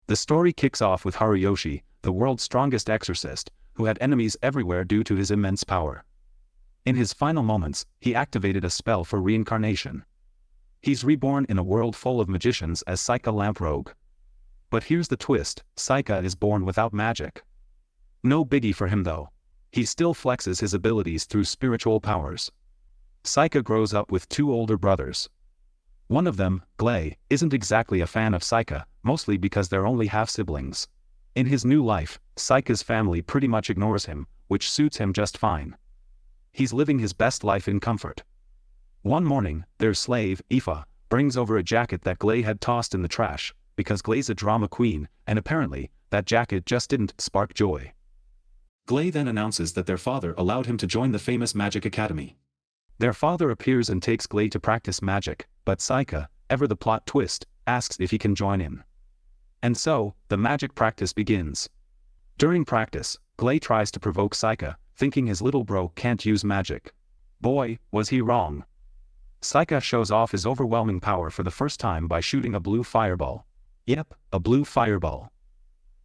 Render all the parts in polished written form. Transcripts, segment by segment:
The story kicks off with Haruyoshi, the world's strongest exorcist, who had enemies everywhere due to his immense power. In his final moments, he activated a spell for reincarnation. He's reborn in a world full of magicians as Saika Lamprogue. But here's the twist, Saika is born without magic. No biggie for him though. He still flexes his abilities through spiritual powers. Saika grows up with two older brothers. One of them, Glay, isn't exactly a fan of Saika, mostly because they're only half-siblings. In his new life, Saika's family pretty much ignores him, which suits him just fine. He's living his best life in comfort. One morning, their slave, Aoife, brings over a jacket that Glay had tossed in the trash, because Glay's a drama queen, and apparently, that jacket just didn't spark joy. Glay then announces that their father allowed him to join the famous Magic Academy. Their father appears and takes Glay to practice magic, but Saika, ever the plot twist, asks if he can join in. And so, the magic practice begins. During practice, Glay tries to provoke Saika, thinking his little bro can't use magic. Boy, was he wrong. Saika shows off his overwhelming power for the first time by shooting a blue fireball. Yep, a blue fireball.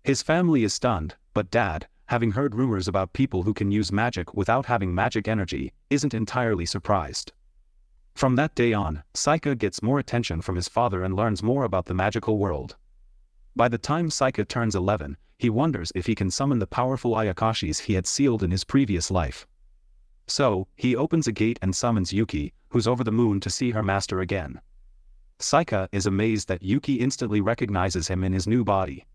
His family is stunned, but Dad, having heard rumors about people who can use magic without having magic energy, isn't entirely surprised. From that day on, Saika gets more attention from his father and learns more about the magical world. By the time Saika turns 11, he wonders if he can summon the powerful Ayakashis he had sealed in his previous life. So, he opens a gate and summons Yuki, who's over the moon to see her master again. Saika is amazed that Yuki instantly recognizes him in his new body.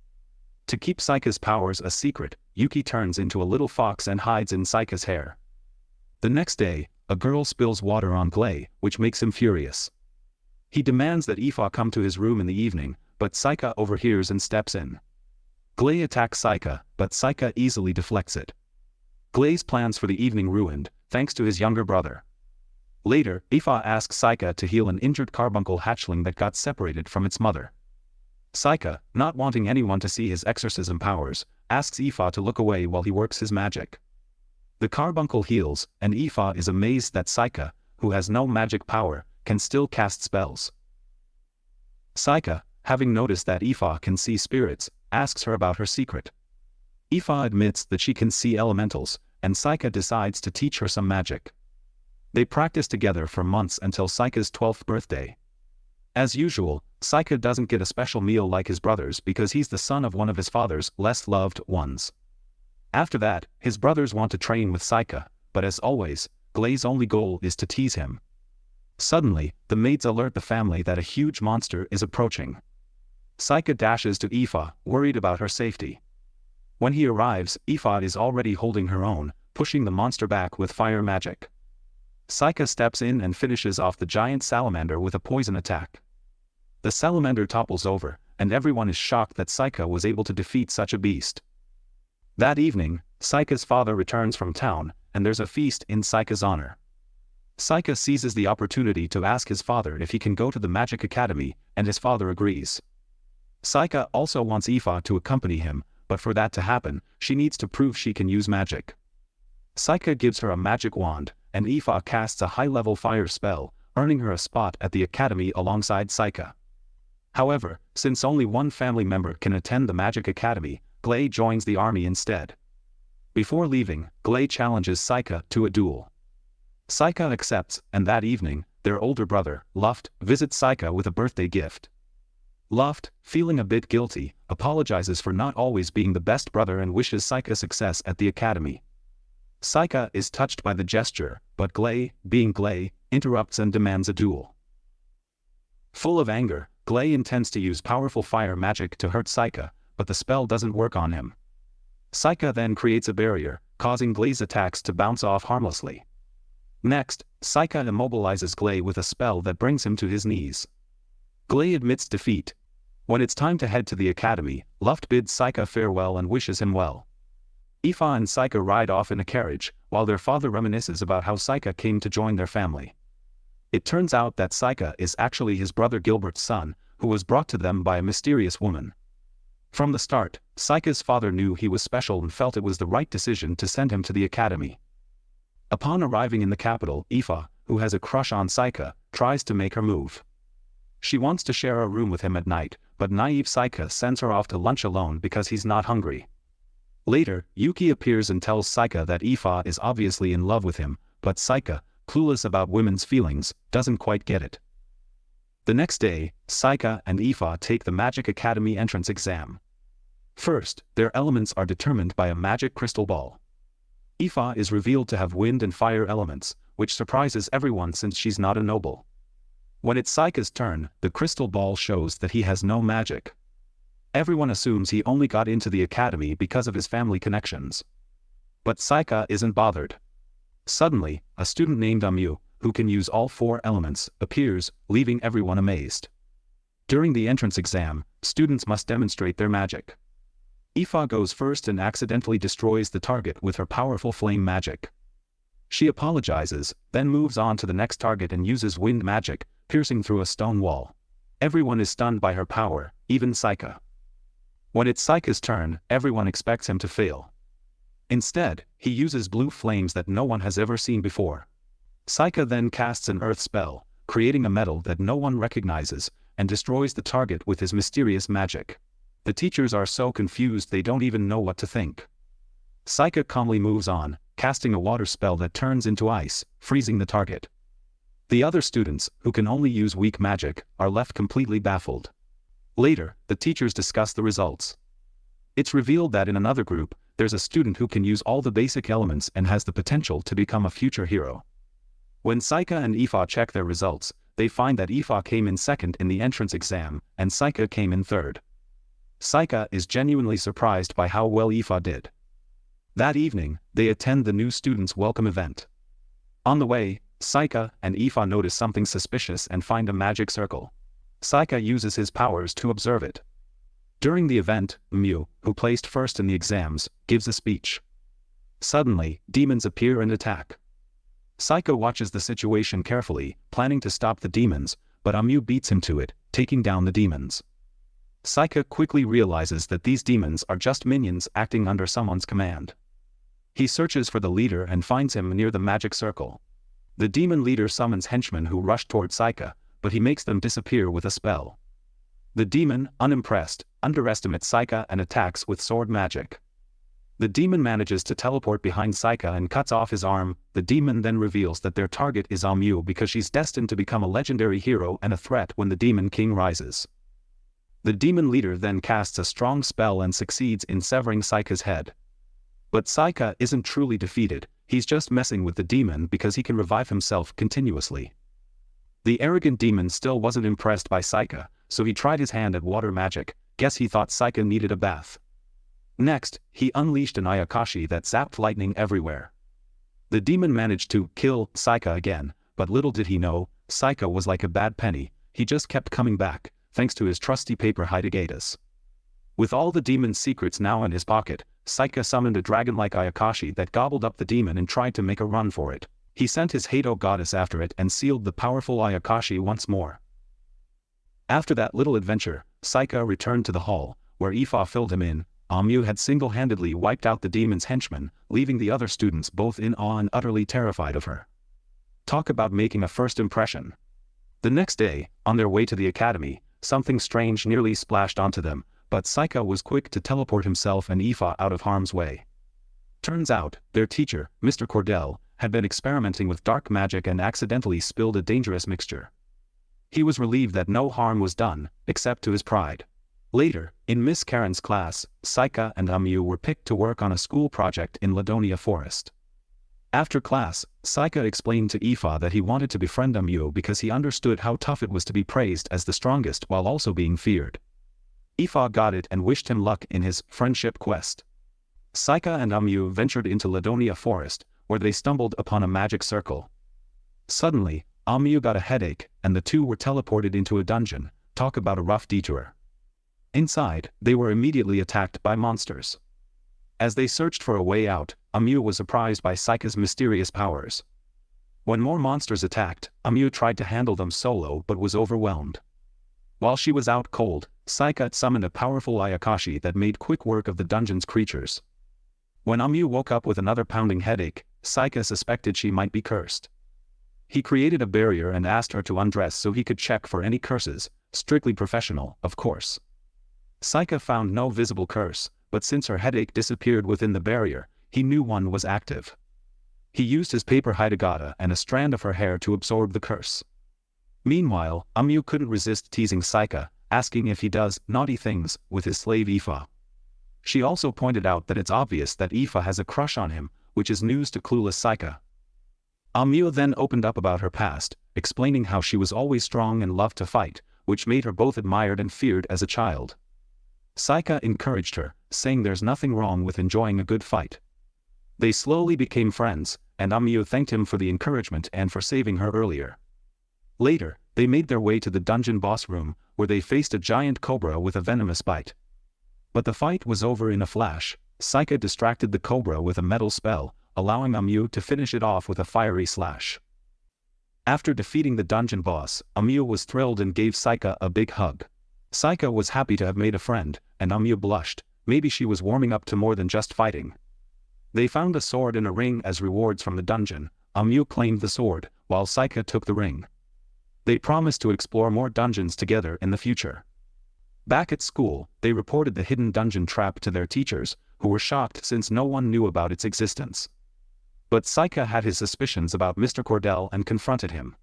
To keep Saika's powers a secret, Yuki turns into a little fox and hides in Saika's hair. The next day, a girl spills water on Glay, which makes him furious. He demands that Aoife come to his room in the evening, but Saika overhears and steps in. Glay attacks Saika, but Saika easily deflects it. Glay's plans for the evening ruined, thanks to his younger brother. Later, Aoife asks Saika to heal an injured carbuncle hatchling that got separated from its mother. Saika, not wanting anyone to see his exorcism powers, asks Aoife to look away while he works his magic. The carbuncle heals, and Aoife is amazed that Saika, who has no magic power, can still cast spells. Saika, having noticed that Aoife can see spirits, asks her about her secret. Aoife admits that she can see elementals, and Saika decides to teach her some magic. They practice together for months until Saika's 12th birthday. As usual, Saika doesn't get a special meal like his brothers because he's the son of one of his father's less loved ones. After that, his brothers want to train with Saika, but as always, Glay's only goal is to tease him. Suddenly, the maids alert the family that a huge monster is approaching. Saika dashes to Aoife, worried about her safety. When he arrives, Aoife is already holding her own, pushing the monster back with fire magic. Saika steps in and finishes off the giant salamander with a poison attack. The salamander topples over, and everyone is shocked that Saika was able to defeat such a beast. That evening, Saika's father returns from town, and there's a feast in Saika's honor. Saika seizes the opportunity to ask his father if he can go to the Magic Academy, and his father agrees. Saika also wants Aoife to accompany him, but for that to happen, she needs to prove she can use magic. Saika gives her a magic wand, and Aoife casts a high-level fire spell, earning her a spot at the academy alongside Saika. However, since only one family member can attend the Magic Academy, Glay joins the army instead. Before leaving, Glay challenges Saika to a duel. Saika accepts, and that evening, their older brother, Luft, visits Saika with a birthday gift. Luft, feeling a bit guilty, apologizes for not always being the best brother and wishes Saika success at the academy. Saika is touched by the gesture, but Glay, being Glay, interrupts and demands a duel. Full of anger, Glay intends to use powerful fire magic to hurt Saika, but the spell doesn't work on him. Saika then creates a barrier, causing Glay's attacks to bounce off harmlessly. Next, Saika immobilizes Glay with a spell that brings him to his knees. Glay admits defeat. When it's time to head to the academy, Luft bids Saika farewell and wishes him well. Aoife and Saika ride off in a carriage, while their father reminisces about how Saika came to join their family. It turns out that Saika is actually his brother Gilbert's son, who was brought to them by a mysterious woman. From the start, Saika's father knew he was special and felt it was the right decision to send him to the academy. Upon arriving in the capital, Aoife, who has a crush on Saika, tries to make her move. She wants to share a room with him at night, but naive Saika sends her off to lunch alone because he's not hungry. Later, Yuki appears and tells Saika that Ifa is obviously in love with him, but Saika, clueless about women's feelings, doesn't quite get it. The next day, Saika and Ifa take the Magic Academy entrance exam. First, their elements are determined by a magic crystal ball. Ifa is revealed to have wind and fire elements, which surprises everyone since she's not a noble. When it's Saika's turn, the crystal ball shows that he has no magic. Everyone assumes he only got into the academy because of his family connections. But Saika isn't bothered. Suddenly, a student named Amyu, who can use all 4 elements, appears, leaving everyone amazed. During the entrance exam, students must demonstrate their magic. Ifa goes first and accidentally destroys the target with her powerful flame magic. She apologizes, then moves on to the next target and uses wind magic, piercing through a stone wall. Everyone is stunned by her power, even Saika. When it's Saika's turn, everyone expects him to fail. Instead, he uses blue flames that no one has ever seen before. Saika then casts an earth spell, creating a metal that no one recognizes, and destroys the target with his mysterious magic. The teachers are so confused they don't even know what to think. Saika calmly moves on, casting a water spell that turns into ice, freezing the target. The other students, who can only use weak magic, are left completely baffled. Later, the teachers discuss the results. It's revealed that in another group, there's a student who can use all the basic elements and has the potential to become a future hero. When Saika and Ifa check their results, they find that Ifa came in second in the entrance exam, and Saika came in third. Saika is genuinely surprised by how well Ifa did. That evening, they attend the new students' welcome event. On the way, Saika and Ifa notice something suspicious and find a magic circle. Saika uses his powers to observe it. During the event, Mew, who placed first in the exams, gives a speech. Suddenly, demons appear and attack. Saika watches the situation carefully, planning to stop the demons, but Amyu beats him to it, taking down the demons. Saika quickly realizes that these demons are just minions acting under someone's command. He searches for the leader and finds him near the magic circle. The demon leader summons henchmen who rush toward Saika, but he makes them disappear with a spell. The demon, unimpressed, underestimates Saika and attacks with sword magic. The demon manages to teleport behind Saika and cuts off his arm. The demon then reveals that their target is Amyu because she's destined to become a legendary hero and a threat when the Demon King rises. The demon leader then casts a strong spell and succeeds in severing Saika's head. But Saika isn't truly defeated, he's just messing with the demon because he can revive himself continuously. The arrogant demon still wasn't impressed by Saika, so he tried his hand at water magic. Guess he thought Saika needed a bath. Next, he unleashed an Ayakashi that zapped lightning everywhere. The demon managed to kill Saika again, but little did he know, Saika was like a bad penny, he just kept coming back, thanks to his trusty paper Hidegatus. With all the demon's secrets now in his pocket, Saika summoned a dragon-like Ayakashi that gobbled up the demon and tried to make a run for it. He sent his Hado goddess after it and sealed the powerful Ayakashi once more. After that little adventure, Saika returned to the hall, where Ifa filled him in. Amyu had single-handedly wiped out the demon's henchmen, leaving the other students both in awe and utterly terrified of her. Talk about making a first impression. The next day, on their way to the academy, something strange nearly splashed onto them, but Saika was quick to teleport himself and Ifa out of harm's way. Turns out, their teacher, Mr. Cordell, had been experimenting with dark magic and accidentally spilled a dangerous mixture. He was relieved that no harm was done, except to his pride. Later, in Miss Karen's class, Saika and Amyu were picked to work on a school project in Ladonia Forest. After class, Saika explained to Ifa that he wanted to befriend Amyu because he understood how tough it was to be praised as the strongest while also being feared. Ifa got it and wished him luck in his friendship quest. Saika and Amyu ventured into Ladonia Forest, where they stumbled upon a magic circle. Suddenly, Amyu got a headache, and the two were teleported into a dungeon. Talk about a rough detour. Inside, they were immediately attacked by monsters. As they searched for a way out, Amyu was surprised by Saika's mysterious powers. When more monsters attacked, Amyu tried to handle them solo but was overwhelmed. While she was out cold, Saika summoned a powerful Ayakashi that made quick work of the dungeon's creatures. When Amyu woke up with another pounding headache, Saika suspected she might be cursed. He created a barrier and asked her to undress so he could check for any curses, strictly professional, of course. Saika found no visible curse, but since her headache disappeared within the barrier, he knew one was active. He used his paper Hidegata and a strand of her hair to absorb the curse. Meanwhile, Amyu couldn't resist teasing Saika, asking if he does naughty things with his slave Ifa. She also pointed out that it's obvious that Ifa has a crush on him, which is news to clueless Saika. Amyu then opened up about her past, explaining how she was always strong and loved to fight, which made her both admired and feared as a child. Saika encouraged her, saying there's nothing wrong with enjoying a good fight. They slowly became friends, and Amyu thanked him for the encouragement and for saving her earlier. Later, they made their way to the dungeon boss room, where they faced a giant cobra with a venomous bite. But the fight was over in a flash. Saika distracted the cobra with a metal spell, allowing Amyu to finish it off with a fiery slash. After defeating the dungeon boss, Amyu was thrilled and gave Saika a big hug. Saika was happy to have made a friend, and Amyu blushed. Maybe she was warming up to more than just fighting. They found a sword in a ring as rewards from the dungeon. Amyu claimed the sword, while Saika took the ring. They promised to explore more dungeons together in the future. Back at school, they reported the hidden dungeon trap to their teachers, who were shocked since no one knew about its existence. But Saika had his suspicions about Mr. Cordell and confronted him.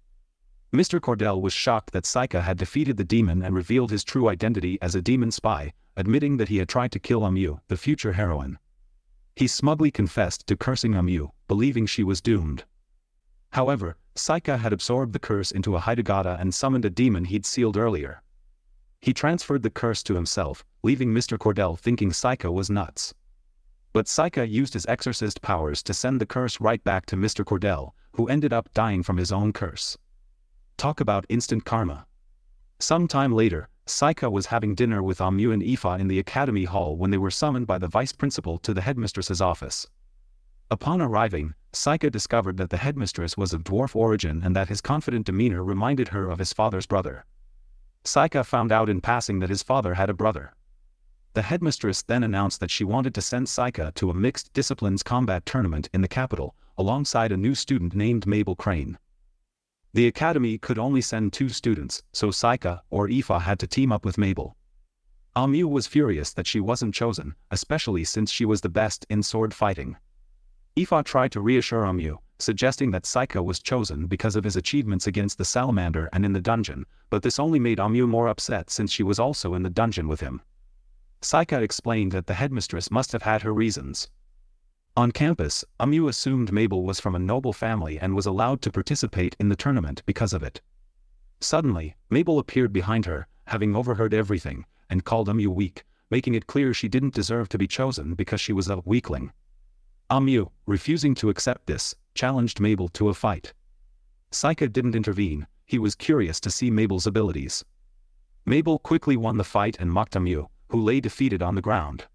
Mr. Cordell was shocked that Saika had defeated the demon and revealed his true identity as a demon spy, admitting that he had tried to kill Amyu, the future heroine. He smugly confessed to cursing Amyu, believing she was doomed. However, Saika had absorbed the curse into a Hidegata and summoned a demon he'd sealed earlier. He transferred the curse to himself, leaving Mr. Cordell thinking Saika was nuts. But Saika used his exorcist powers to send the curse right back to Mr. Cordell, who ended up dying from his own curse. Talk about instant karma. Some time later, Saika was having dinner with Amyu and Ifa in the academy hall when they were summoned by the vice principal to the headmistress's office. Upon arriving, Saika discovered that the headmistress was of dwarf origin and that his confident demeanor reminded her of his father's brother. Saika found out in passing that his father had a brother. The headmistress then announced that she wanted to send Saika to a mixed disciplines combat tournament in the capital, alongside a new student named Mabel Crane. The academy could only send 2 students, so Saika or Ifa had to team up with Mabel. Amyu was furious that she wasn't chosen, especially since she was the best in sword fighting. Ifa tried to reassure Amyu, suggesting that Saika was chosen because of his achievements against the salamander and in the dungeon, but this only made Amyu more upset since she was also in the dungeon with him. Saika explained that the headmistress must have had her reasons. On campus, Amyu assumed Mabel was from a noble family and was allowed to participate in the tournament because of it. Suddenly, Mabel appeared behind her, having overheard everything, and called Amyu weak, making it clear she didn't deserve to be chosen because she was a weakling. Amyu, refusing to accept this, challenged Mabel to a fight. Saika didn't intervene. He was curious to see Mabel's abilities. Mabel quickly won the fight and mocked Amyu, who lay defeated on the ground.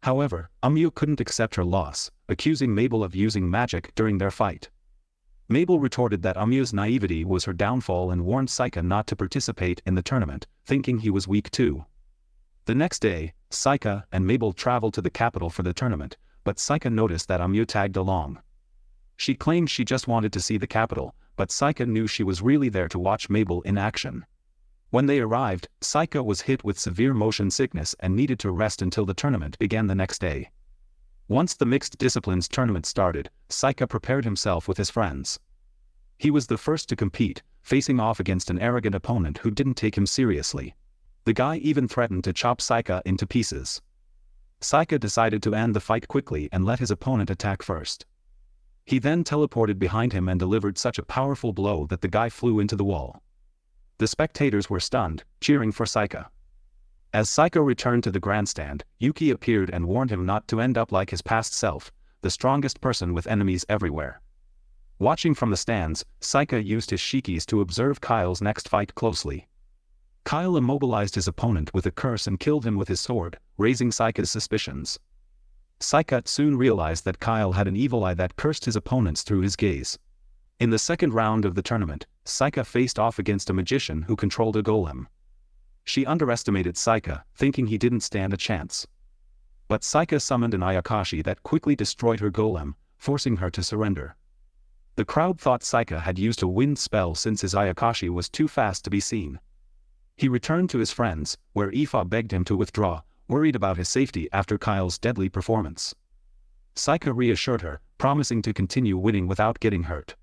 However, Amyu couldn't accept her loss, accusing Mabel of using magic during their fight. Mabel retorted that Amyu's naivety was her downfall and warned Saika not to participate in the tournament, thinking he was weak too. The next day, Saika and Mabel traveled to the capital for the tournament, but Saika noticed that Amyu tagged along. She claimed she just wanted to see the capital, but Saika knew she was really there to watch Mabel in action. When they arrived, Saika was hit with severe motion sickness and needed to rest until the tournament began the next day. Once the mixed disciplines tournament started, Saika prepared himself with his friends. He was the first to compete, facing off against an arrogant opponent who didn't take him seriously. The guy even threatened to chop Saika into pieces. Saika decided to end the fight quickly and let his opponent attack first. He then teleported behind him and delivered such a powerful blow that the guy flew into the wall. The spectators were stunned, cheering for Saika. As Saika returned to the grandstand, Yuki appeared and warned him not to end up like his past self, the strongest person with enemies everywhere. Watching from the stands, Saika used his shikis to observe Kyle's next fight closely. Kyle immobilized his opponent with a curse and killed him with his sword, raising Saika's suspicions. Saika soon realized that Kyle had an evil eye that cursed his opponents through his gaze. In the second round of the tournament, Saika faced off against a magician who controlled a golem. She underestimated Saika, thinking he didn't stand a chance. But Saika summoned an Ayakashi that quickly destroyed her golem, forcing her to surrender. The crowd thought Saika had used a wind spell since his Ayakashi was too fast to be seen. He returned to his friends, where Aoife begged him to withdraw, worried about his safety after Kyle's deadly performance. Saika reassured her, promising to continue winning without getting hurt.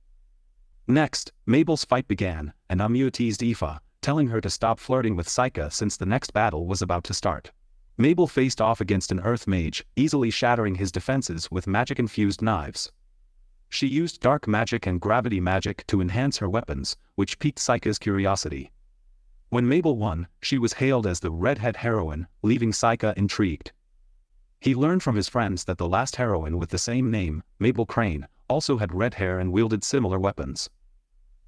Next, Mabel's fight began, and Amu teased Aoife, telling her to stop flirting with Saika since the next battle was about to start. Mabel faced off against an earth mage, easily shattering his defenses with magic-infused knives. She used dark magic and gravity magic to enhance her weapons, which piqued Saika's curiosity. When Mabel won, she was hailed as the redhead heroine, leaving Saika intrigued. He learned from his friends that the last heroine with the same name, Mabel Crane, also had red hair and wielded similar weapons.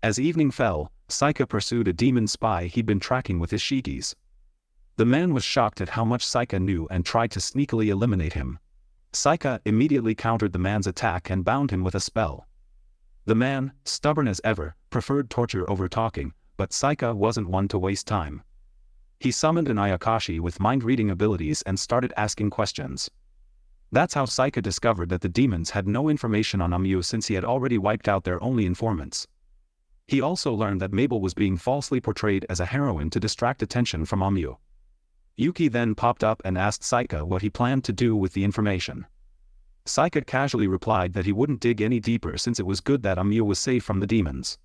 As evening fell, Saika pursued a demon spy he'd been tracking with his shikis. The man was shocked at how much Saika knew and tried to sneakily eliminate him. Saika immediately countered the man's attack and bound him with a spell. The man, stubborn as ever, preferred torture over talking, but Saika wasn't one to waste time. He summoned an Ayakashi with mind-reading abilities and started asking questions. That's how Saika discovered that the demons had no information on Amu since he had already wiped out their only informants. He also learned that Mabel was being falsely portrayed as a heroine to distract attention from Amu. Yuki then popped up and asked Saika what he planned to do with the information. Saika casually replied that he wouldn't dig any deeper since it was good that Amu was safe from the demons.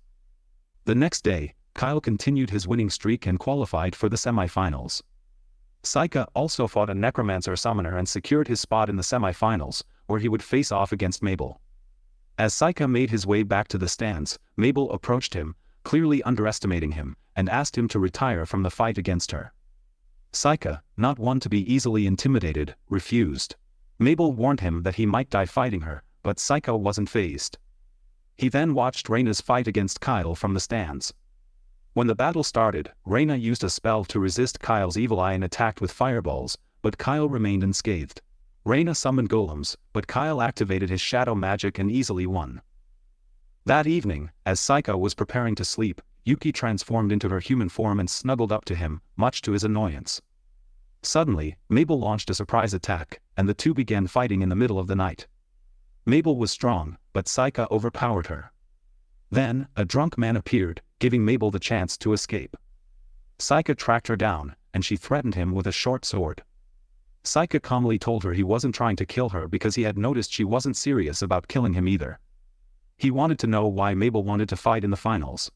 The next day, Kyle continued his winning streak and qualified for the semi-finals. Saika also fought a necromancer summoner and secured his spot in the semi-finals, where he would face off against Mabel. As Saika made his way back to the stands, Mabel approached him, clearly underestimating him, and asked him to retire from the fight against her. Saika, not one to be easily intimidated, refused. Mabel warned him that he might die fighting her, but Saika wasn't fazed. He then watched Reina's fight against Kyle from the stands. When the battle started, Reina used a spell to resist Kyle's evil eye and attacked with fireballs, but Kyle remained unscathed. Reina summoned golems, but Kyle activated his shadow magic and easily won. That evening, as Saika was preparing to sleep, Yuki transformed into her human form and snuggled up to him, much to his annoyance. Suddenly, Mabel launched a surprise attack, and the two began fighting in the middle of the night. Mabel was strong, but Saika overpowered her. Then, a drunk man appeared, giving Mabel the chance to escape. Saika tracked her down, and she threatened him with a short sword. Saika calmly told her he wasn't trying to kill her because he had noticed she wasn't serious about killing him either. He wanted to know why Mabel wanted to fight in the finals.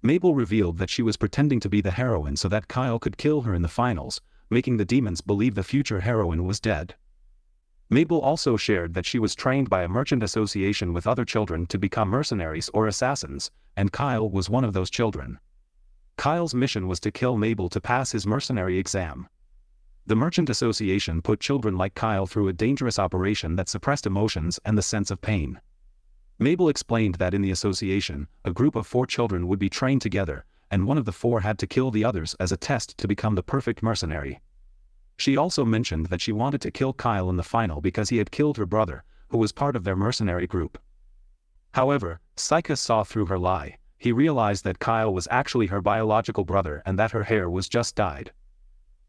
Mabel revealed that she was pretending to be the heroine so that Kyle could kill her in the finals, making the demons believe the future heroine was dead. Mabel also shared that she was trained by a merchant association with other children to become mercenaries or assassins, and Kyle was one of those children. Kyle's mission was to kill Mabel to pass his mercenary exam. The merchant association put children like Kyle through a dangerous operation that suppressed emotions and the sense of pain. Mabel explained that in the association, a group of 4 children would be trained together, and one of the 4 had to kill the others as a test to become the perfect mercenary. She also mentioned that she wanted to kill Kyle in the final because he had killed her brother, who was part of their mercenary group. However, Saika saw through her lie. He realized that Kyle was actually her biological brother and that her hair was just dyed.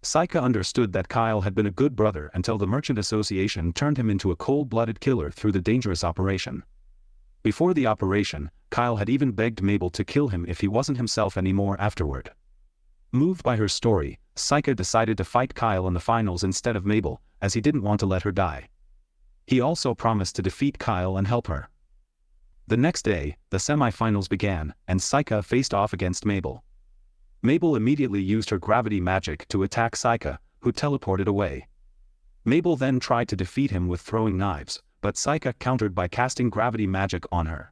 Saika understood that Kyle had been a good brother until the Merchant Association turned him into a cold-blooded killer through the dangerous operation. Before the operation, Kyle had even begged Mabel to kill him if he wasn't himself anymore afterward. Moved by her story, Saika decided to fight Kyle in the finals instead of Mabel, as he didn't want to let her die. He also promised to defeat Kyle and help her. The next day, the semi-finals began, and Saika faced off against Mabel. Mabel immediately used her gravity magic to attack Saika, who teleported away. Mabel then tried to defeat him with throwing knives, but Saika countered by casting gravity magic on her.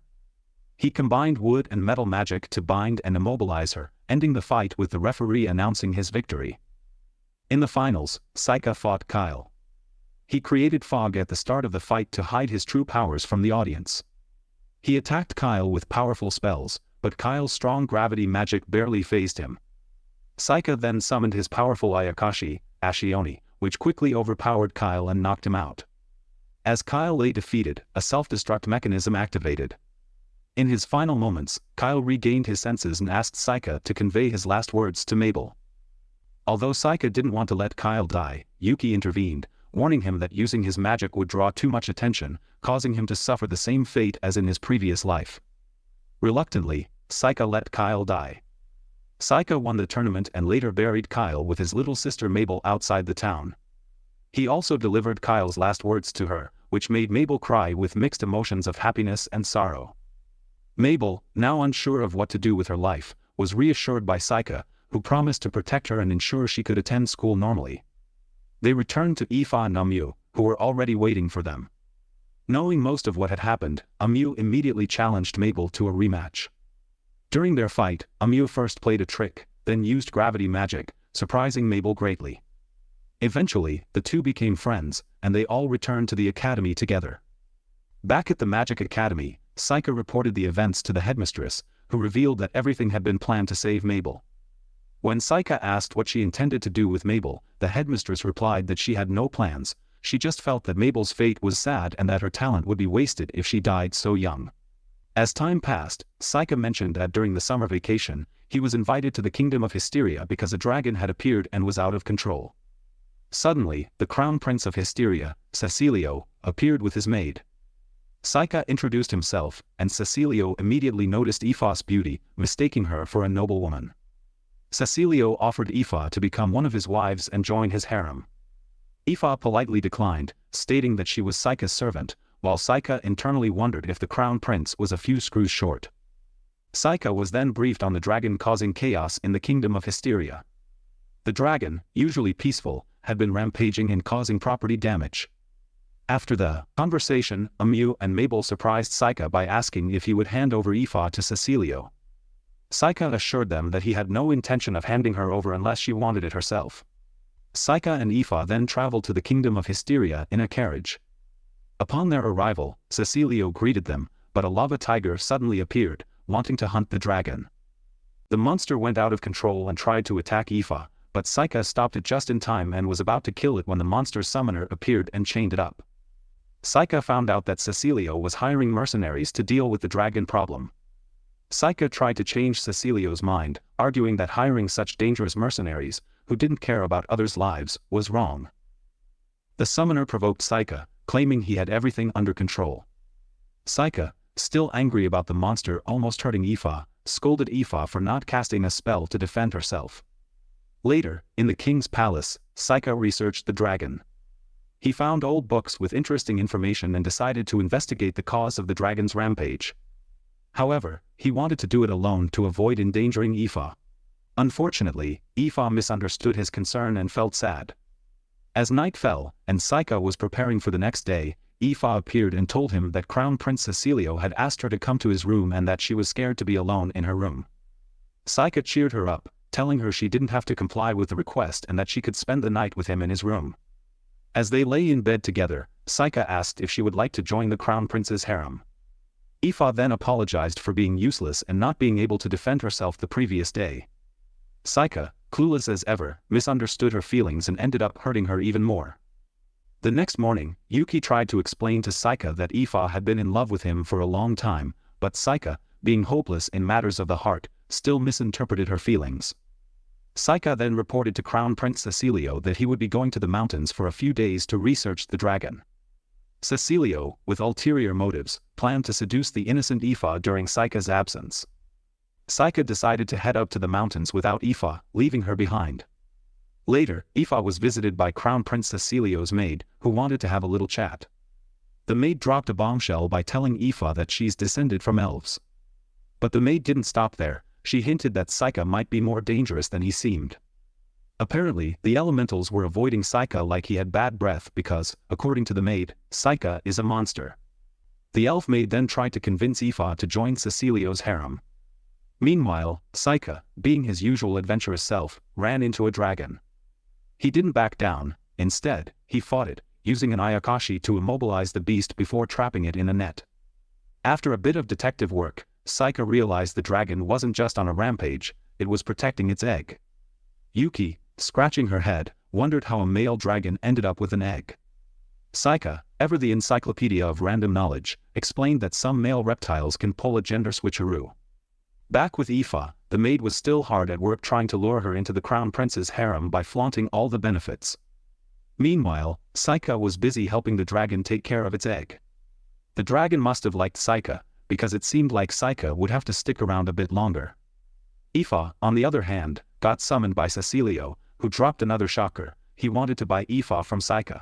He combined wood and metal magic to bind and immobilize her, ending the fight with the referee announcing his victory. In the finals, Saika fought Kyle. He created fog at the start of the fight to hide his true powers from the audience. He attacked Kyle with powerful spells, but Kyle's strong gravity magic barely fazed him. Saika then summoned his powerful Ayakashi, Ashioni, which quickly overpowered Kyle and knocked him out. As Kyle lay defeated, a self-destruct mechanism activated. In his final moments, Kyle regained his senses and asked Saika to convey his last words to Mabel. Although Saika didn't want to let Kyle die, Yuki intervened, warning him that using his magic would draw too much attention, causing him to suffer the same fate as in his previous life. Reluctantly, Saika let Kyle die. Saika won the tournament and later buried Kyle with his little sister Mabel outside the town. He also delivered Kyle's last words to her, which made Mabel cry with mixed emotions of happiness and sorrow. Mabel, now unsure of what to do with her life, was reassured by Saika, who promised to protect her and ensure she could attend school normally. They returned to Ifa and Amu, who were already waiting for them. Knowing most of what had happened, Amu immediately challenged Mabel to a rematch. During their fight, Amu first played a trick, then used gravity magic, surprising Mabel greatly. Eventually, the two became friends, and they all returned to the academy together. Back at the Magic Academy, Saika reported the events to the headmistress, who revealed that everything had been planned to save Mabel. When Saika asked what she intended to do with Mabel, the headmistress replied that she had no plans. She just felt that Mabel's fate was sad and that her talent would be wasted if she died so young. As time passed, Saika mentioned that during the summer vacation, he was invited to the Kingdom of Hysteria because a dragon had appeared and was out of control. Suddenly, the Crown Prince of Hysteria, Cecilio, appeared with his maid. Saika introduced himself, and Cecilio immediately noticed Ifa's beauty, mistaking her for a noblewoman. Cecilio offered Ifa to become one of his wives and join his harem. Ifa politely declined, stating that she was Saika's servant, while Saika internally wondered if the Crown Prince was a few screws short. Saika was then briefed on the dragon causing chaos in the Kingdom of Hysteria. The dragon, usually peaceful, had been rampaging and causing property damage. After the conversation, Amu and Mabel surprised Saika by asking if he would hand over Ifa to Cecilio. Saika assured them that he had no intention of handing her over unless she wanted it herself. Saika and Ifa then traveled to the Kingdom of Hysteria in a carriage. Upon their arrival, Cecilio greeted them, but a lava tiger suddenly appeared, wanting to hunt the dragon. The monster went out of control and tried to attack Ifa, but Saika stopped it just in time and was about to kill it when the monster's summoner appeared and chained it up. Saika found out that Cecilio was hiring mercenaries to deal with the dragon problem. Saika tried to change Cecilio's mind, arguing that hiring such dangerous mercenaries, who didn't care about others' lives, was wrong. The summoner provoked Saika, claiming he had everything under control. Saika, still angry about the monster almost hurting Ifa, scolded Ifa for not casting a spell to defend herself. Later, in the king's palace, Saika researched the dragon. He found old books with interesting information and decided to investigate the cause of the dragon's rampage. However, he wanted to do it alone to avoid endangering Ifa. Unfortunately, Ifa misunderstood his concern and felt sad. As night fell, and Saika was preparing for the next day, Ifa appeared and told him that Crown Prince Cecilio had asked her to come to his room and that she was scared to be alone in her room. Saika cheered her up, telling her she didn't have to comply with the request and that she could spend the night with him in his room. As they lay in bed together, Saika asked if she would like to join the Crown Prince's harem. Ifa then apologized for being useless and not being able to defend herself the previous day. Saika, clueless as ever, misunderstood her feelings and ended up hurting her even more. The next morning, Yuki tried to explain to Saika that Ifa had been in love with him for a long time, but Saika, being hopeless in matters of the heart, still misinterpreted her feelings. Saika then reported to Crown Prince Cecilio that he would be going to the mountains for a few days to research the dragon. Cecilio, with ulterior motives, planned to seduce the innocent Ifa during Saika's absence. Saika decided to head up to the mountains without Ifa, leaving her behind. Later, Ifa was visited by Crown Prince Cecilio's maid, who wanted to have a little chat. The maid dropped a bombshell by telling Ifa that she's descended from elves. But the maid didn't stop there. She hinted that Saika might be more dangerous than he seemed. Apparently, the elementals were avoiding Saika like he had bad breath because, according to the maid, Saika is a monster. The elf maid then tried to convince Ifa to join Cecilio's harem. Meanwhile, Saika, being his usual adventurous self, ran into a dragon. He didn't back down. Instead, he fought it, using an ayakashi to immobilize the beast before trapping it in a net. After a bit of detective work, Saika realized the dragon wasn't just on a rampage, it was protecting its egg. Yuki, scratching her head, wondered how a male dragon ended up with an egg. Saika, ever the encyclopedia of random knowledge, explained that some male reptiles can pull a gender switcheroo. Back with Ifa, the maid was still hard at work trying to lure her into the Crown Prince's harem by flaunting all the benefits. Meanwhile, Saika was busy helping the dragon take care of its egg. The dragon must have liked Saika, because it seemed like Saika would have to stick around a bit longer. Aoife, on the other hand, got summoned by Cecilio, who dropped another shocker. He wanted to buy Aoife from Saika.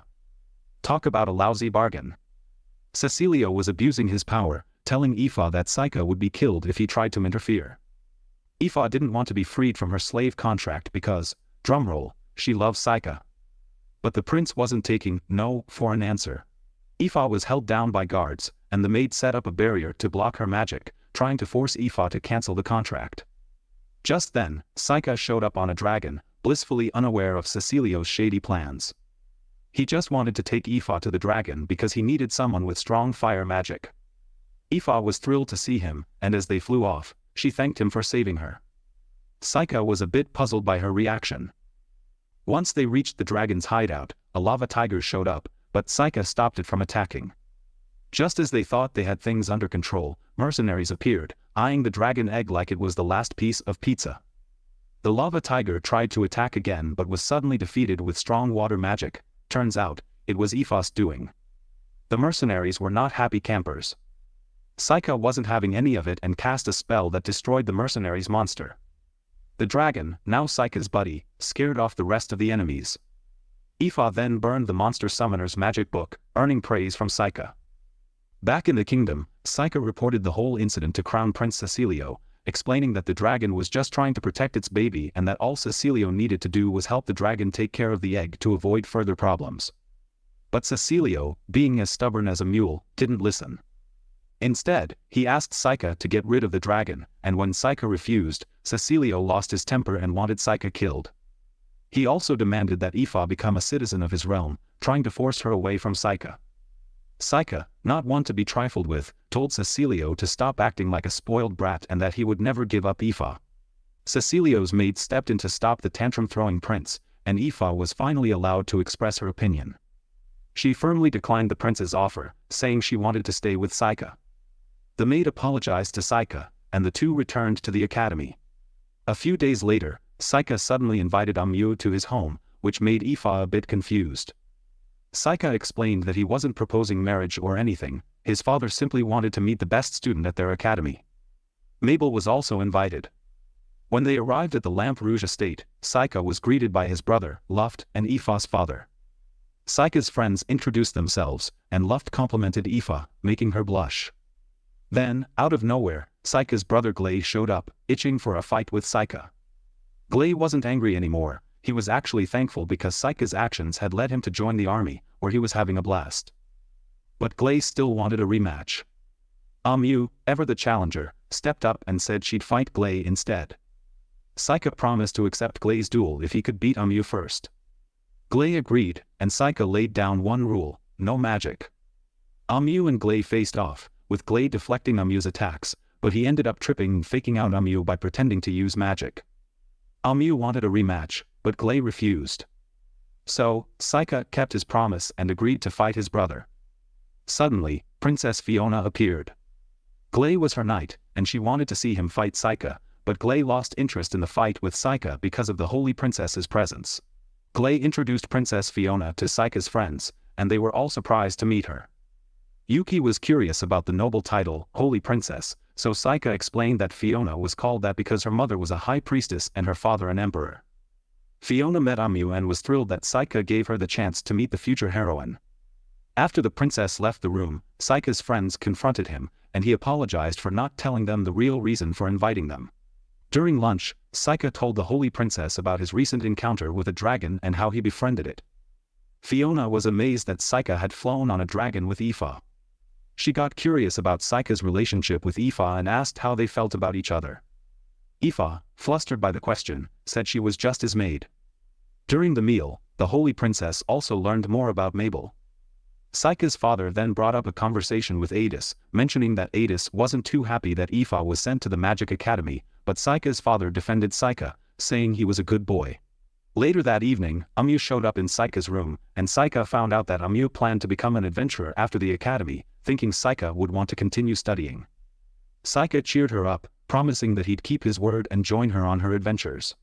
Talk about a lousy bargain. Cecilio was abusing his power, telling Aoife that Saika would be killed if he tried to interfere. Aoife didn't want to be freed from her slave contract because, drumroll, she loved Saika. But the prince wasn't taking no for an answer. Aoife was held down by guards, and the maid set up a barrier to block her magic, trying to force Aoife to cancel the contract. Just then, Saika showed up on a dragon, blissfully unaware of Cecilio's shady plans. He just wanted to take Aoife to the dragon because he needed someone with strong fire magic. Aoife was thrilled to see him, and as they flew off, she thanked him for saving her. Saika was a bit puzzled by her reaction. Once they reached the dragon's hideout, a lava tiger showed up, but Saika stopped it from attacking. Just as they thought they had things under control, mercenaries appeared, eyeing the dragon egg like it was the last piece of pizza. The lava tiger tried to attack again but was suddenly defeated with strong water magic. Turns out, it was Aoife's doing. The mercenaries were not happy campers. Saika wasn't having any of it and cast a spell that destroyed the mercenaries' monster. The dragon, now Saika's buddy, scared off the rest of the enemies. Aoife then burned the monster summoner's magic book, earning praise from Saika. Back in the kingdom, Saika reported the whole incident to Crown Prince Cecilio, explaining that the dragon was just trying to protect its baby and that all Cecilio needed to do was help the dragon take care of the egg to avoid further problems. But Cecilio, being as stubborn as a mule, didn't listen. Instead, he asked Saika to get rid of the dragon, and when Saika refused, Cecilio lost his temper and wanted Saika killed. He also demanded that Aoife become a citizen of his realm, trying to force her away from Saika. Saika, not one to be trifled with, told Cecilio to stop acting like a spoiled brat and that he would never give up Aoife. Cecilio's maid stepped in to stop the tantrum-throwing prince, and Aoife was finally allowed to express her opinion. She firmly declined the prince's offer, saying she wanted to stay with Saika. The maid apologized to Saika, and the two returned to the academy. A few days later, Saika suddenly invited Amyu to his home, which made Aoife a bit confused. Saika explained that he wasn't proposing marriage or anything, his father simply wanted to meet the best student at their academy. Mabel was also invited. When they arrived at the Lamp Rouge estate, Saika was greeted by his brother, Luft, and Aoife's father. Saika's friends introduced themselves, and Luft complimented Aoife, making her blush. Then, out of nowhere, Saika's brother Glay showed up, itching for a fight with Saika. Glay wasn't angry anymore, he was actually thankful because Saika's actions had led him to join the army, where he was having a blast. But Glay still wanted a rematch. Amyu, ever the challenger, stepped up and said she'd fight Glay instead. Saika promised to accept Glay's duel if he could beat Amyu first. Glay agreed, and Saika laid down one rule: no magic. Amyu and Glay faced off, with Glay deflecting Amyu's attacks, but he ended up tripping and faking out Amyu by pretending to use magic. Amyu wanted a rematch, but Glay refused. So, Saika kept his promise and agreed to fight his brother. Suddenly, Princess Fiona appeared. Glay was her knight, and she wanted to see him fight Saika, but Glay lost interest in the fight with Saika because of the Holy Princess's presence. Glay introduced Princess Fiona to Saika's friends, and they were all surprised to meet her. Yuki was curious about the noble title, Holy Princess, so Saika explained that Fiona was called that because her mother was a high priestess and her father an emperor. Fiona met Amyu and was thrilled that Saika gave her the chance to meet the future heroine. After the princess left the room, Saika's friends confronted him, and he apologized for not telling them the real reason for inviting them. During lunch, Saika told the Holy Princess about his recent encounter with a dragon and how he befriended it. Fiona was amazed that Saika had flown on a dragon with Aoife. She got curious about Saika's relationship with Aoife and asked how they felt about each other. Aoife, flustered by the question, said she was just his maid. During the meal, the Holy Princess also learned more about Mabel. Saika's father then brought up a conversation with Adis, mentioning that Adis wasn't too happy that Aoife was sent to the Magic Academy, but Saika's father defended Saika, saying he was a good boy. Later that evening, Amyu showed up in Saika's room, and Saika found out that Amyu planned to become an adventurer after the academy, thinking Saika would want to continue studying. Saika cheered her up, promising that he'd keep his word and join her on her adventures.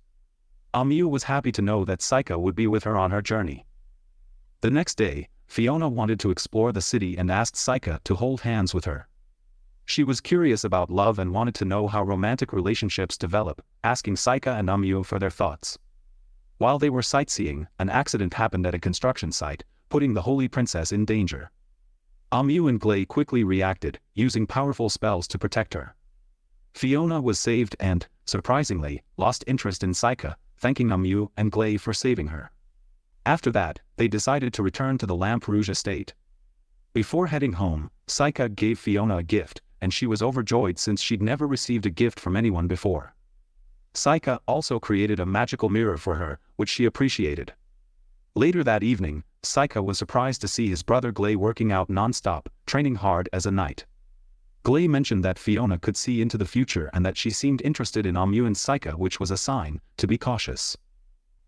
Amyu was happy to know that Saika would be with her on her journey. The next day, Fiona wanted to explore the city and asked Saika to hold hands with her. She was curious about love and wanted to know how romantic relationships develop, asking Saika and Amyu for their thoughts. While they were sightseeing, an accident happened at a construction site, putting the holy princess in danger. Amyu and Glay quickly reacted, using powerful spells to protect her. Fiona was saved and, surprisingly, lost interest in Saika, thanking Amyu and Glay for saving her. After that, they decided to return to the Lamp Rouge estate. Before heading home, Saika gave Fiona a gift, and she was overjoyed since she'd never received a gift from anyone before. Saika also created a magical mirror for her, which she appreciated. Later that evening, Saika was surprised to see his brother Glay working out non-stop, training hard as a knight. Glay mentioned that Fiona could see into the future and that she seemed interested in Amyu and Saika, which was a sign to be cautious.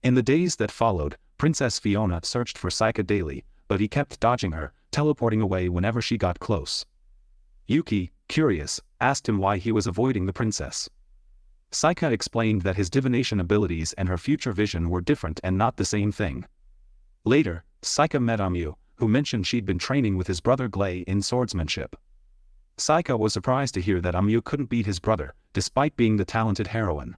In the days that followed, Princess Fiona searched for Saika daily, but he kept dodging her, teleporting away whenever she got close. Yuki, curious, asked him why he was avoiding the princess. Saika explained that his divination abilities and her future vision were different and not the same thing. Later, Saika met Amyu, who mentioned she'd been training with his brother Glay in swordsmanship. Saika was surprised to hear that Amyu couldn't beat his brother, despite being the talented heroine.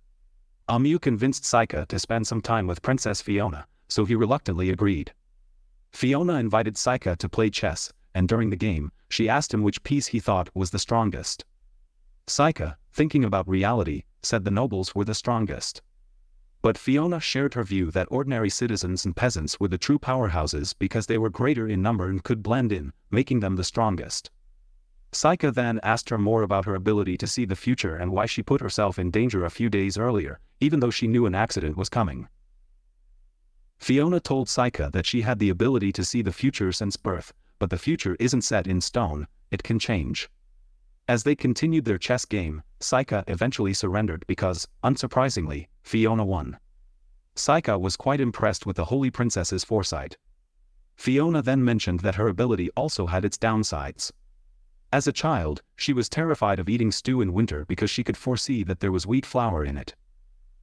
Amyu convinced Saika to spend some time with Princess Fiona, so he reluctantly agreed. Fiona invited Saika to play chess, and during the game, she asked him which piece he thought was the strongest. Saika, thinking about reality, said the nobles were the strongest. But Fiona shared her view that ordinary citizens and peasants were the true powerhouses because they were greater in number and could blend in, making them the strongest. Saika then asked her more about her ability to see the future and why she put herself in danger a few days earlier, even though she knew an accident was coming. Fiona told Saika that she had the ability to see the future since birth, but the future isn't set in stone, it can change. As they continued their chess game, Saika eventually surrendered because, unsurprisingly, Fiona won. Saika was quite impressed with the Holy Princess's foresight. Fiona then mentioned that her ability also had its downsides. As a child, she was terrified of eating stew in winter because she could foresee that there was wheat flour in it.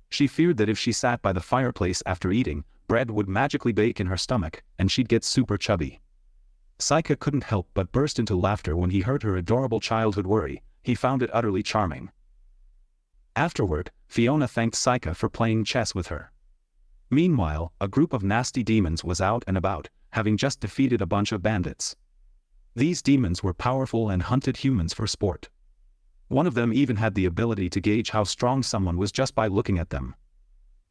She feared that if she sat by the fireplace after eating, bread would magically bake in her stomach, and she'd get super chubby. Saika couldn't help but burst into laughter when he heard her adorable childhood worry. He found it utterly charming. Afterward, Fiona thanked Saika for playing chess with her. Meanwhile, a group of nasty demons was out and about, having just defeated a bunch of bandits. These demons were powerful and hunted humans for sport. One of them even had the ability to gauge how strong someone was just by looking at them.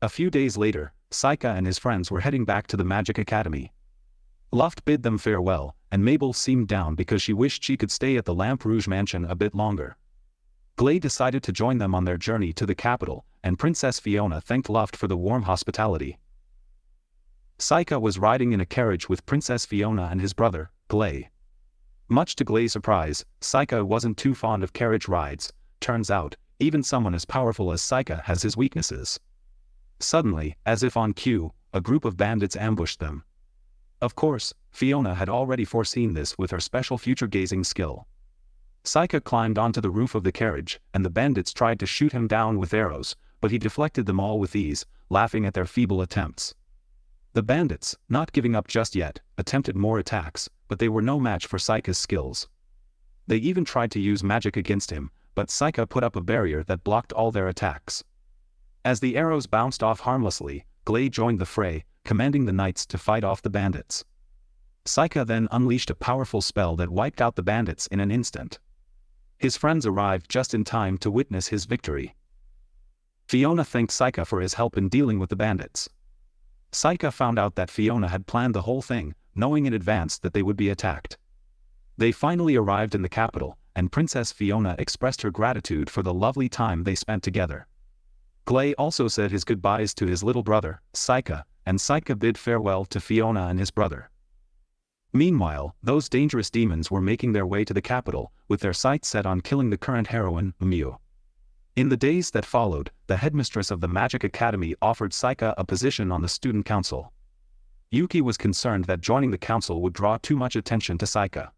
A few days later, Saika and his friends were heading back to the Magic Academy. Luft bid them farewell, and Mabel seemed down because she wished she could stay at the Lamp Rouge mansion a bit longer. Glay decided to join them on their journey to the capital, and Princess Fiona thanked Luft for the warm hospitality. Saika was riding in a carriage with Princess Fiona and his brother, Glay. Much to Glay's surprise, Saika wasn't too fond of carriage rides. Turns out, even someone as powerful as Saika has his weaknesses. Suddenly, as if on cue, a group of bandits ambushed them. Of course, Fiona had already foreseen this with her special future-gazing skill. Saika climbed onto the roof of the carriage, and the bandits tried to shoot him down with arrows, but he deflected them all with ease, laughing at their feeble attempts. The bandits, not giving up just yet, attempted more attacks, but they were no match for Saika's skills. They even tried to use magic against him, but Saika put up a barrier that blocked all their attacks. As the arrows bounced off harmlessly, Glay joined the fray, commanding the knights to fight off the bandits. Saika then unleashed a powerful spell that wiped out the bandits in an instant. His friends arrived just in time to witness his victory. Fiona thanked Saika for his help in dealing with the bandits. Saika found out that Fiona had planned the whole thing, knowing in advance that they would be attacked. They finally arrived in the capital, and Princess Fiona expressed her gratitude for the lovely time they spent together. Glay also said his goodbyes to his little brother, Saika, and Saika bid farewell to Fiona and his brother. Meanwhile, those dangerous demons were making their way to the capital, with their sights set on killing the current heroine, Amyu. In the days that followed, the headmistress of the Magic Academy offered Saika a position on the student council. Yuki was concerned that joining the council would draw too much attention to Saika.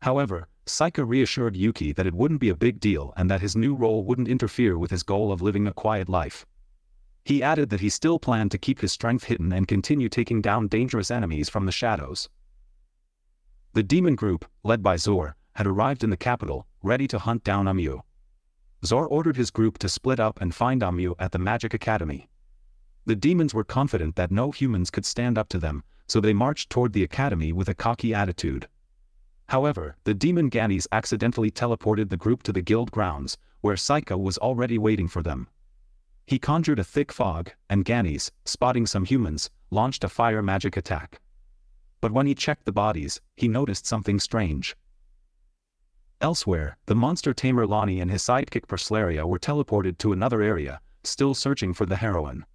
However, Saika reassured Yuki that it wouldn't be a big deal and that his new role wouldn't interfere with his goal of living a quiet life. He added that he still planned to keep his strength hidden and continue taking down dangerous enemies from the shadows. The demon group, led by Zor, had arrived in the capital, ready to hunt down Amyu. Zor ordered his group to split up and find Amyu at the Magic Academy. The demons were confident that no humans could stand up to them, so they marched toward the academy with a cocky attitude. However, the demon Ganes accidentally teleported the group to the guild grounds, where Saika was already waiting for them. He conjured a thick fog, and Ganes, spotting some humans, launched a fire magic attack. But when he checked the bodies, he noticed something strange. Elsewhere, the monster tamer Lonnie and his sidekick Perslaria were teleported to another area, still searching for the heroine.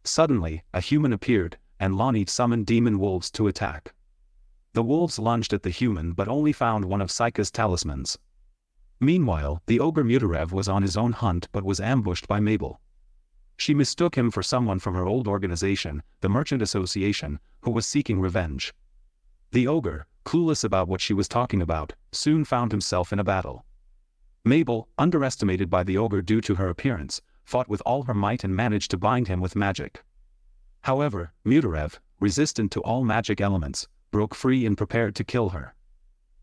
Suddenly, a human appeared, and Lonnie summoned demon wolves to attack. The wolves lunged at the human but only found one of Saika's talismans. Meanwhile, the ogre Mutarev was on his own hunt but was ambushed by Mabel. She mistook him for someone from her old organization, the Merchant Association, who was seeking revenge. The ogre, clueless about what she was talking about, soon found himself in a battle. Mabel, underestimated by the ogre due to her appearance, fought with all her might and managed to bind him with magic. However, Mutarev, resistant to all magic elements, broke free and prepared to kill her.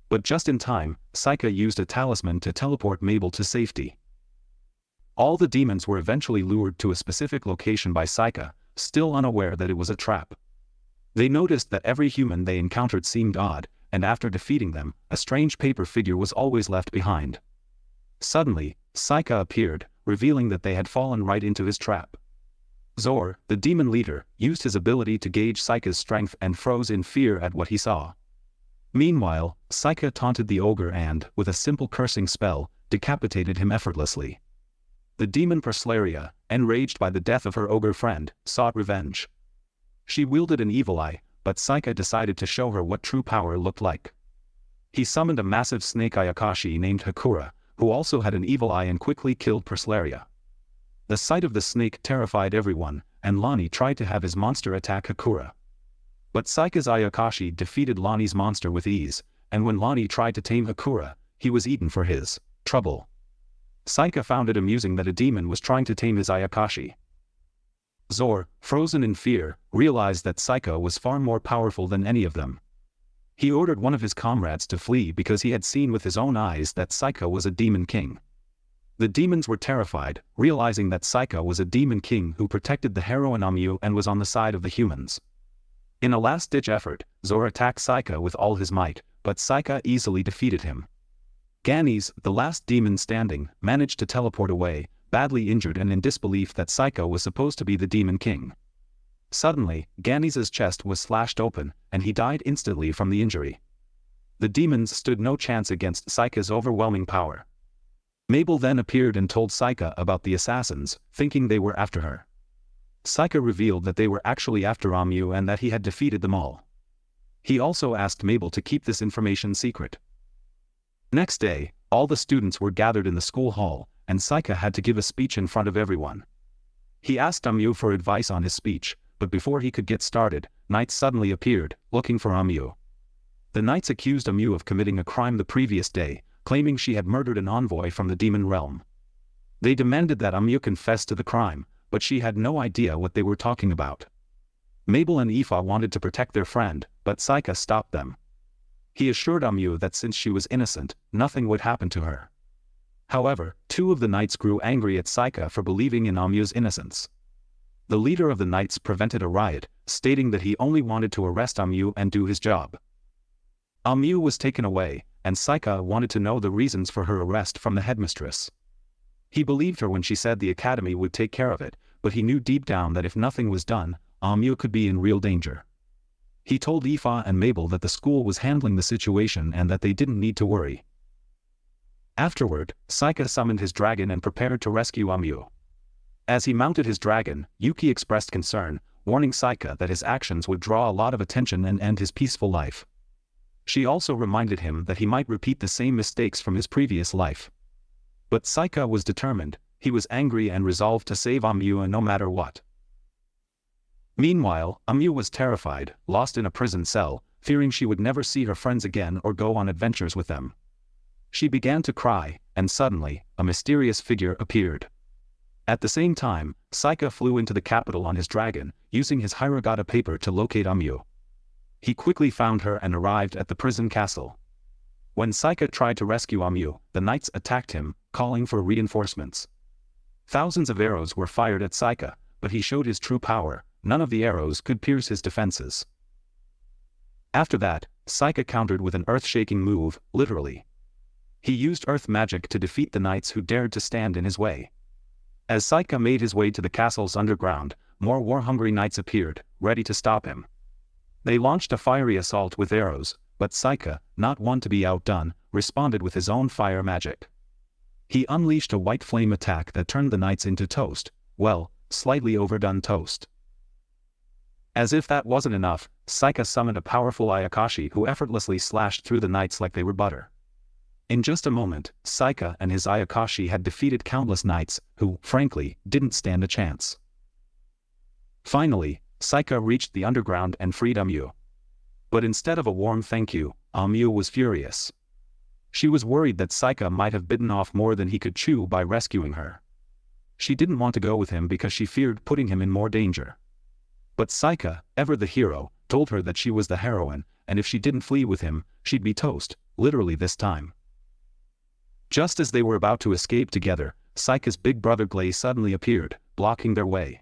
But just in time, Saika used a talisman to teleport Mabel to safety. All the demons were eventually lured to a specific location by Saika, still unaware that it was a trap. They noticed that every human they encountered seemed odd, and after defeating them, a strange paper figure was always left behind. Suddenly, Saika appeared, revealing that they had fallen right into his trap. Zor, the demon leader, used his ability to gauge Saika's strength and froze in fear at what he saw. Meanwhile, Saika taunted the ogre and, with a simple cursing spell, decapitated him effortlessly. The demon Perslaria, enraged by the death of her ogre friend, sought revenge. She wielded an evil eye, but Saika decided to show her what true power looked like. He summoned a massive snake Ayakashi named Hakura, who also had an evil eye and quickly killed Perslaria. The sight of the snake terrified everyone, and Lonnie tried to have his monster attack Hakura. But Saika's Ayakashi defeated Lonnie's monster with ease, and when Lonnie tried to tame Hakura, he was eaten for his trouble. Saika found it amusing that a demon was trying to tame his Ayakashi. Zor, frozen in fear, realized that Saika was far more powerful than any of them. He ordered one of his comrades to flee because he had seen with his own eyes that Saika was a demon king. The demons were terrified, realizing that Saika was a demon king who protected the heroine Amyu and was on the side of the humans. In a last-ditch effort, Zor attacked Saika with all his might, but Saika easily defeated him. Ganes, the last demon standing, managed to teleport away, badly injured and in disbelief that Saika was supposed to be the demon king. Suddenly, Ganes's chest was slashed open, and he died instantly from the injury. The demons stood no chance against Saika's overwhelming power. Mabel then appeared and told Saika about the assassins, thinking they were after her. Saika revealed that they were actually after Amyu and that he had defeated them all. He also asked Mabel to keep this information secret. Next day, all the students were gathered in the school hall, and Saika had to give a speech in front of everyone. He asked Amyu for advice on his speech, but before he could get started, knights suddenly appeared, looking for Amyu. The knights accused Amyu of committing a crime the previous day, claiming she had murdered an envoy from the demon realm. They demanded that Amyu confess to the crime, but she had no idea what they were talking about. Mabel and Aoife wanted to protect their friend, but Saika stopped them. He assured Amyu that since she was innocent, nothing would happen to her. However, two of the knights grew angry at Saika for believing in Amyu's innocence. The leader of the knights prevented a riot, stating that he only wanted to arrest Amyu and do his job. Amyu was taken away, and Saika wanted to know the reasons for her arrest from the headmistress. He believed her when she said the academy would take care of it, but he knew deep down that if nothing was done, Amyu could be in real danger. He told Aoife and Mabel that the school was handling the situation and that they didn't need to worry. Afterward, Saika summoned his dragon and prepared to rescue Amyu. As he mounted his dragon, Yuki expressed concern, warning Saika that his actions would draw a lot of attention and end his peaceful life. She also reminded him that he might repeat the same mistakes from his previous life. But Saika was determined, he was angry and resolved to save Amyu no matter what. Meanwhile, Amyu was terrified, lost in a prison cell, fearing she would never see her friends again or go on adventures with them. She began to cry, and suddenly, a mysterious figure appeared. At the same time, Saika flew into the capital on his dragon, using his Hiragata paper to locate Amyu. He quickly found her and arrived at the prison castle. When Saika tried to rescue Amu, the knights attacked him, calling for reinforcements. Thousands of arrows were fired at Saika, but he showed his true power. None of the arrows could pierce his defenses. After that, Saika countered with an earth-shaking move, literally. He used earth magic to defeat the knights who dared to stand in his way. As Saika made his way to the castle's underground, more war-hungry knights appeared, ready to stop him. They launched a fiery assault with arrows, but Saika, not one to be outdone, responded with his own fire magic. He unleashed a white flame attack that turned the knights into toast, well, slightly overdone toast. As if that wasn't enough, Saika summoned a powerful Ayakashi who effortlessly slashed through the knights like they were butter. In just a moment, Saika and his Ayakashi had defeated countless knights who, frankly, didn't stand a chance. Finally, Saika reached the underground and freed Amu. But instead of a warm thank you, Amu was furious. She was worried that Saika might have bitten off more than he could chew by rescuing her. She didn't want to go with him because she feared putting him in more danger. But Saika, ever the hero, told her that she was the heroine, and if she didn't flee with him, she'd be toast, literally this time. Just as they were about to escape together, Saika's big brother Glay suddenly appeared, blocking their way.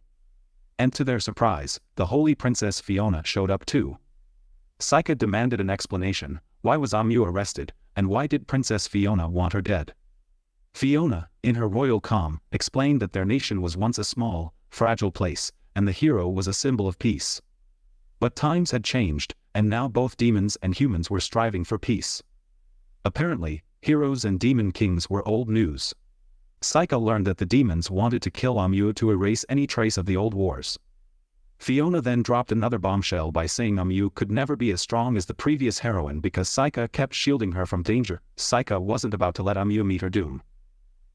And to their surprise, the holy Princess Fiona showed up too. Saika demanded an explanation. Why was Amu arrested, and why did Princess Fiona want her dead? Fiona, in her royal calm, explained that their nation was once a small, fragile place, and the hero was a symbol of peace. But times had changed, and now both demons and humans were striving for peace. Apparently, heroes and demon kings were old news. Saika learned that the demons wanted to kill Amu to erase any trace of the old wars. Fiona then dropped another bombshell by saying Amu could never be as strong as the previous heroine because Saika kept shielding her from danger. Saika wasn't about to let Amu meet her doom.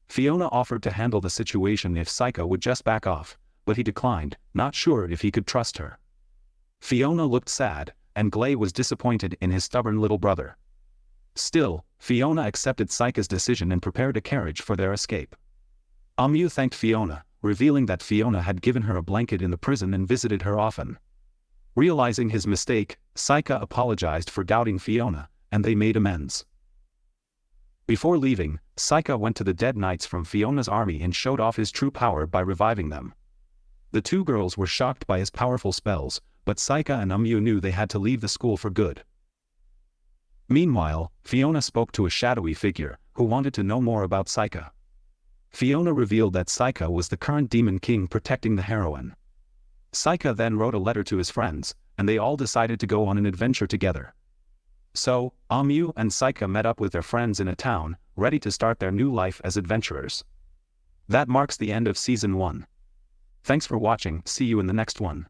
Fiona offered to handle the situation if Saika would just back off, but he declined, not sure if he could trust her. Fiona looked sad, and Glay was disappointed in his stubborn little brother. Still, Fiona accepted Saika's decision and prepared a carriage for their escape. Amu thanked Fiona, revealing that Fiona had given her a blanket in the prison and visited her often. Realizing his mistake, Saika apologized for doubting Fiona, and they made amends. Before leaving, Saika went to the dead knights from Fiona's army and showed off his true power by reviving them. The two girls were shocked by his powerful spells, but Saika and Amu knew they had to leave the school for good. Meanwhile, Fiona spoke to a shadowy figure, who wanted to know more about Saika. Fiona revealed that Saika was the current demon king protecting the heroine. Saika then wrote a letter to his friends, and they all decided to go on an adventure together. So, Amu and Saika met up with their friends in a town, ready to start their new life as adventurers. That marks the end of Season 1. Thanks for watching, see you in the next one.